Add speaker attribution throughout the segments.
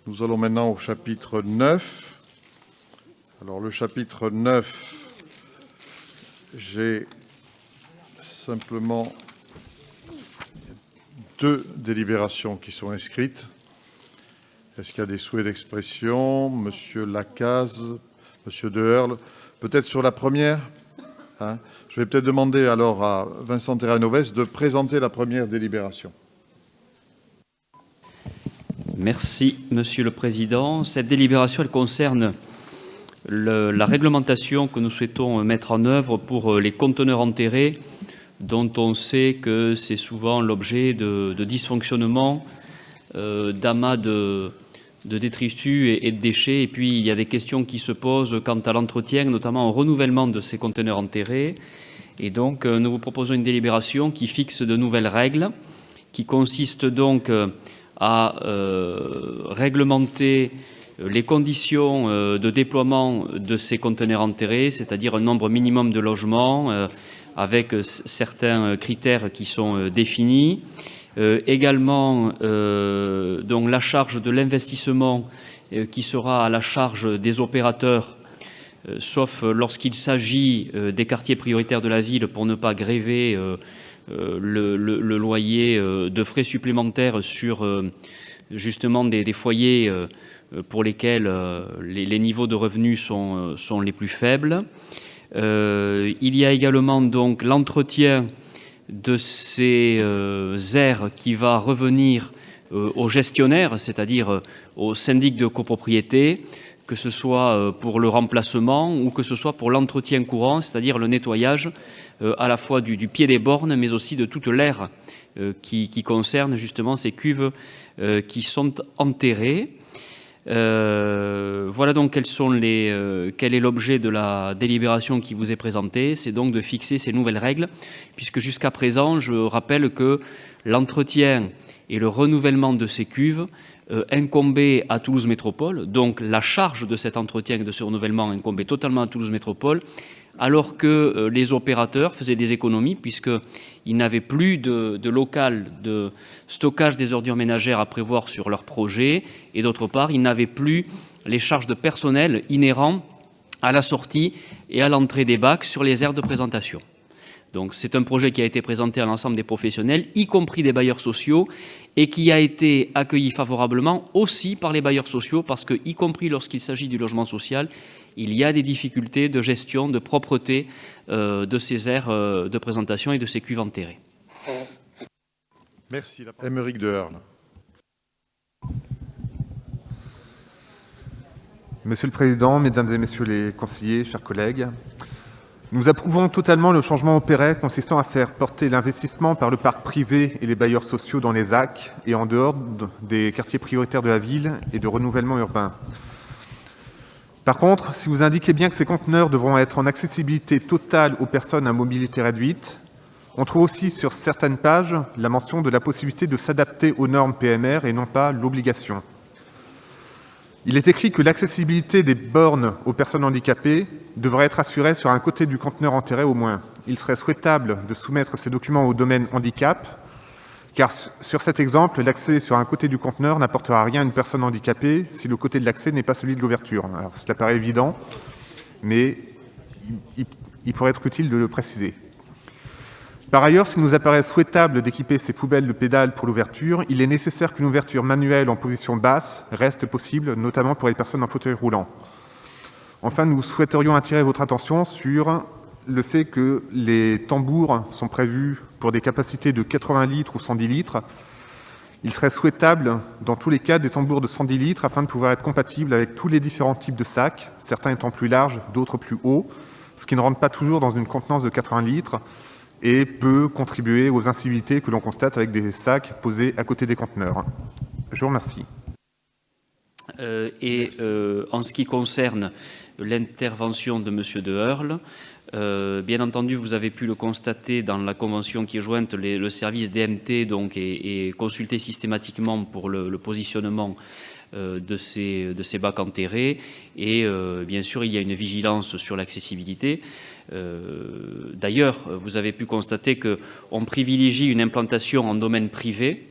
Speaker 1: Nous allons maintenant au chapitre 9. Alors, le chapitre 9, j'ai simplement deux délibérations qui sont inscrites. Est-ce qu'il y a des souhaits d'expression? Monsieur Lacaze, Monsieur Deherle, peut-être sur la première, hein? Je vais peut-être demander alors à Vincent Terranoves de présenter la première délibération.
Speaker 2: Merci, Monsieur le Président. Cette délibération, elle concerne la réglementation que nous souhaitons mettre en œuvre pour les conteneurs enterrés, dont on sait que c'est souvent l'objet de dysfonctionnements, d'amas de détritus et de déchets. Et puis, il y a des questions qui se posent quant à l'entretien, notamment au renouvellement de ces conteneurs enterrés. Et donc, nous vous proposons une délibération qui fixe de nouvelles règles, qui consiste donc à réglementer les conditions de déploiement de ces conteneurs enterrés, c'est-à-dire un nombre minimum de logements avec certains critères qui sont définis. Également, donc la charge de l'investissement qui sera à la charge des opérateurs, sauf lorsqu'il s'agit des quartiers prioritaires de la ville, pour ne pas gréver le loyer de frais supplémentaires sur justement des foyers pour lesquels les niveaux de revenus sont les plus faibles. Il y a également donc l'entretien de ces aires qui va revenir aux gestionnaires, c'est-à-dire aux syndics de copropriété, que ce soit pour le remplacement ou que ce soit pour l'entretien courant, c'est-à-dire le nettoyage à la fois du pied des bornes, mais aussi de toute l'aire qui concerne justement ces cuves qui sont enterrées. Voilà donc quel est l'objet de la délibération qui vous est présentée. C'est donc de fixer ces nouvelles règles, puisque jusqu'à présent, je rappelle que l'entretien et le renouvellement de ces cuves incombait à Toulouse Métropole, donc la charge de cet entretien et de ce renouvellement incombait totalement à Toulouse Métropole, alors que les opérateurs faisaient des économies puisqu'ils n'avaient plus de local de stockage des ordures ménagères à prévoir sur leur projet, et d'autre part, ils n'avaient plus les charges de personnel inhérentes à la sortie et à l'entrée des bacs sur les aires de présentation. Donc c'est un projet qui a été présenté à l'ensemble des professionnels, y compris des bailleurs sociaux, et qui a été accueilli favorablement aussi par les bailleurs sociaux, parce que, y compris lorsqu'il s'agit du logement social, il y a des difficultés de gestion, de propreté de ces aires de présentation et de ces cuves enterrées.
Speaker 1: Merci. Aymeric Deherle.
Speaker 3: Monsieur le Président, Mesdames et Messieurs les conseillers, chers collègues, nous approuvons totalement le changement opéré consistant à faire porter l'investissement par le parc privé et les bailleurs sociaux dans les ZAC et en dehors des quartiers prioritaires de la ville et de renouvellement urbain. Par contre, si vous indiquez bien que ces conteneurs devront être en accessibilité totale aux personnes à mobilité réduite, on trouve aussi sur certaines pages la mention de la possibilité de s'adapter aux normes PMR et non pas l'obligation. Il est écrit que l'accessibilité des bornes aux personnes handicapées devrait être assurée sur un côté du conteneur enterré au moins. Il serait souhaitable de soumettre ces documents au domaine handicap, car sur cet exemple, l'accès sur un côté du conteneur n'apportera rien à une personne handicapée si le côté de l'accès n'est pas celui de l'ouverture. Alors, cela paraît évident, mais il pourrait être utile de le préciser. Par ailleurs, s'il nous apparaît souhaitable d'équiper ces poubelles de pédales pour l'ouverture, il est nécessaire qu'une ouverture manuelle en position basse reste possible, notamment pour les personnes en fauteuil roulant. Enfin, nous souhaiterions attirer votre attention sur le fait que les tambours sont prévus pour des capacités de 80 litres ou 110 litres. Il serait souhaitable, dans tous les cas, des tambours de 110 litres afin de pouvoir être compatibles avec tous les différents types de sacs, certains étant plus larges, d'autres plus hauts, ce qui ne rentre pas toujours dans une contenance de 80 litres et peut contribuer aux incivilités que l'on constate avec des sacs posés à côté des conteneurs. Je vous remercie.
Speaker 2: En ce qui concerne l'intervention de M. Deherle, bien entendu, vous avez pu le constater dans la convention qui est jointe, le service DMT donc, est consulté systématiquement pour le positionnement de ces bacs enterrés, et bien sûr il y a une vigilance sur l'accessibilité. D'ailleurs, vous avez pu constater qu'on privilégie une implantation en domaine privé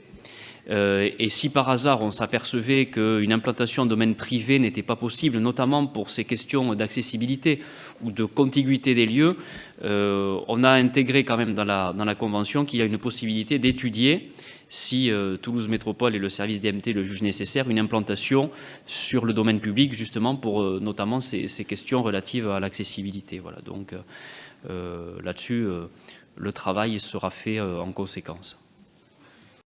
Speaker 2: Et si par hasard on s'apercevait qu'une implantation en domaine privé n'était pas possible, notamment pour ces questions d'accessibilité ou de contiguïté des lieux, on a intégré quand même dans la Convention qu'il y a une possibilité d'étudier, si Toulouse Métropole et le service DMT le jugent nécessaire, une implantation sur le domaine public, justement pour notamment ces questions relatives à l'accessibilité. Voilà, donc là-dessus, le travail sera fait en conséquence.